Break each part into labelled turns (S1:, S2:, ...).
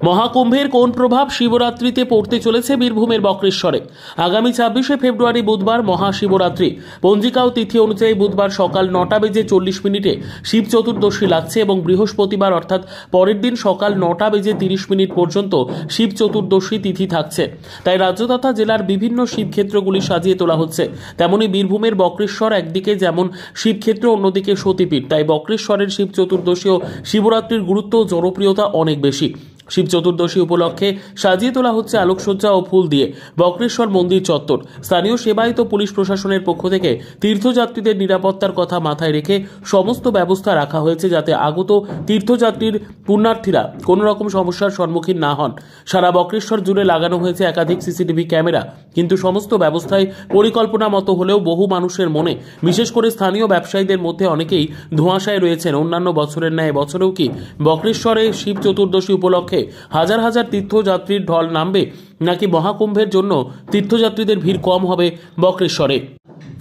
S1: মহাকুম্ভের কোন প্রভাব শিবরাত্রিতে পড়তে চলেছে বীরভূমের বক্রেশ্বরে? আগামী 26শে ফেব্রুয়ারি বুধবার মহাশিবরাত্রি। পঞ্জিকা ও তিথি অনুযায়ী বুধবার সকাল 9:40 শিব চতুর্দশী লাগছে এবং বৃহস্পতিবার অর্থাৎ পরের দিন সকাল 9:30 পর্যন্ত শিব চতুর্দশী তিথি থাকছে। তাই রাজ্য তথা জেলার বিভিন্ন শিবক্ষেত্রগুলি সাজিয়ে তোলা হচ্ছে। তেমনি বীরভূমের বক্রেশ্বর একদিকে যেমন শিবক্ষেত্র, অন্যদিকে সতীপীঠ। তাই বক্রেশ্বরের শিব চতুর্দশী ও শিবরাত্রির গুরুত্ব ও জনপ্রিয়তা অনেক বেশি। শিব চতুর্দশী উপলক্ষে সাজিয়ে তোলা হচ্ছে আলোকসজ্জা ও ফুল দিয়ে বক্রেশ্বর মন্দির চত্বর। স্থানীয় সেবায়িত পুলিশ প্রশাসনের পক্ষ থেকে তীর্থযাত্রীদের নিরাপত্তার কথা মাথায় রেখে সমস্ত ব্যবস্থা রাখা হয়েছে, যাতে আগত তীর্থযাত্রীর পুণ্যার্থীরা কোনো রকম সমস্যার সম্মুখীন না হন। সারা বক্রেশ্বর জুড়ে লাগানো হয়েছে একাধিক সিসিটিভি ক্যামেরা, কিন্তু সমস্ত ব্যবস্থায় পরিকল্পনা মতো হলেও বহু মানুষের মনে, বিশেষ করে স্থানীয় ব্যবসায়ীদের মধ্যে অনেকেই ধোঁয়াশায় রয়েছেন। অন্যান্য বছরের ন্যায় বছরেও কি বক্রেশ্বরে শিব চতুর্দশী উপলক্ষে হাজার হাজার তীর্থযাত্রীর ঢল নামবে, নাকি মহাকুম্ভের জন্য তীর্থযাত্রীদের ভিড় কম হবে বক্রেশ্বরে?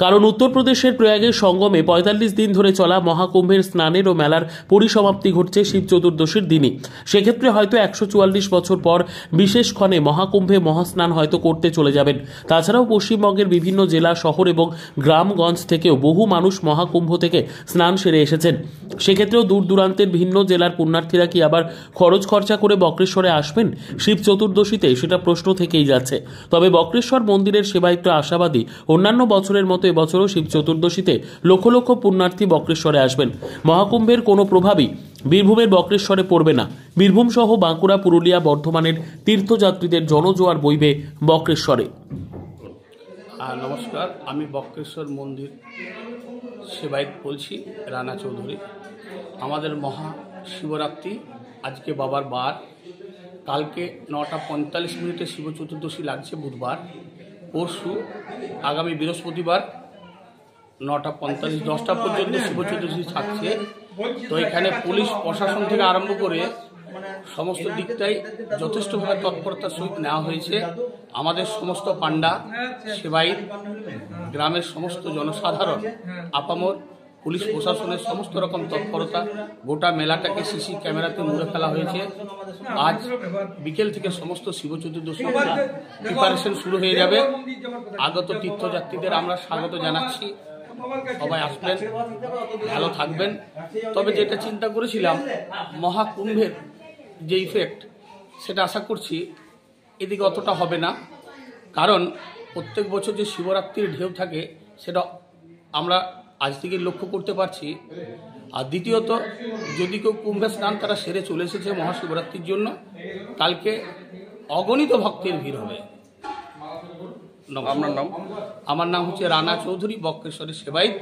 S1: কারণ উত্তরপ্রদেশের প্রয়াগের সঙ্গমে ৪৫ দিন ধরে চলা মহাকুম্ভের স্নানের ও মেলার পরিসমাপ্তি ঘটছে শিব চতুর্দশীর দিনই। সেক্ষেত্রে হয়তো ১৪৪ বছর পর বিশেষ ক্ষণে মহাকুম্ভে মহাস্নান হয়তো করতে চলে যাবেন। তাছাড়াও পশ্চিমবঙ্গের বিভিন্ন জেলা, শহর এবং গ্রামগঞ্জ থেকেও বহু মানুষ মহাকুম্ভ থেকে স্নান সেরে এসেছেন। সেক্ষেত্রেও দূর দূরান্তের ভিন্ন জেলার পুণ্যার্থীরা কি আবার খরচ খরচা করে বক্রেশ্বরে আসবেন শিব চতুর্দশীতে? সেটা প্রশ্ন থেকেই যাচ্ছে। তবে বক্রেশ্বর মন্দিরের সেবায়িত আশাবাদী, অন্যান্য বছরের মতো এবছরও শিব চতুর্দশীতে লক্ষ লক্ষ পুণ্যার্থী বক্রেশ্বরে আসবেন। মহাকুম্ভের কোনো প্রভাবই বীরভূমের বক্রেশ্বরে পড়বে না। বীরভূম সহ বাঁকুড়া, পুরুলিয়া, বর্ধমানের তীর্থযাত্রীদের জনজোয়ার বইবে বক্রেশ্বরে।
S2: নমস্কার, আমি বক্রেশ্বর মন্দির সেবায়িত বলছি, রানা চৌধুরী। আমাদের মহাশিবরাত্রি আজকে বাবার বার। কালকে 9:45 শিব চতুর্দশী লাগছে বুধবার। পরশু আগামী বৃহস্পতিবার 9:45 10টা পর্যন্ত শিব চতুর্দশী থাকছে। তো এখানে পুলিশ প্রশাসন থেকে আরম্ভ করে সমস্ত দিকটাই যথেষ্টভাবে তৎপরতার সহিত নেওয়া হয়েছে। আমাদের সমস্ত পান্ডা, সেবায়িত, গ্রামের সমস্ত জনসাধারণ, আপামর পুলিশ প্রশাসনের সমস্ত রকম তৎপরতা, গোটা মেলাটাকে সিসি ক্যামেরাতে মুড়ে ফেলা হয়েছে। আজ বিকেল থেকে সমস্ত শিব চতুর্দশী প্রিপারেশন শুরু হয়ে যাবে। আগত তীর্থযাত্রীদের আমরা স্বাগত জানাচ্ছি। সবাই আসবেন, ভালো থাকবেন। তবে যেটা চিন্তা করেছিলাম, মহাকুম্ভের যে ইফেক্ট, সেটা আশা করছি এদিকে অতটা হবে না। কারণ প্রত্যেক বছর যে শিবরাত্রির ঢেউ থাকে, সেটা আমরা আজ থেকে লক্ষ্য করতে পারছি। আর দ্বিতীয়ত, যদি কেউ কুম্ভে স্নান তারা সেরে চলে এসেছে মহাশিবরাত্রির জন্য, কালকে অগণিত ভক্তের ভিড় হবে।
S3: আপনার নাম?
S2: আমার নাম হচ্ছে রানা চৌধুরী, বক্রেশ্বরের সেবায়িত।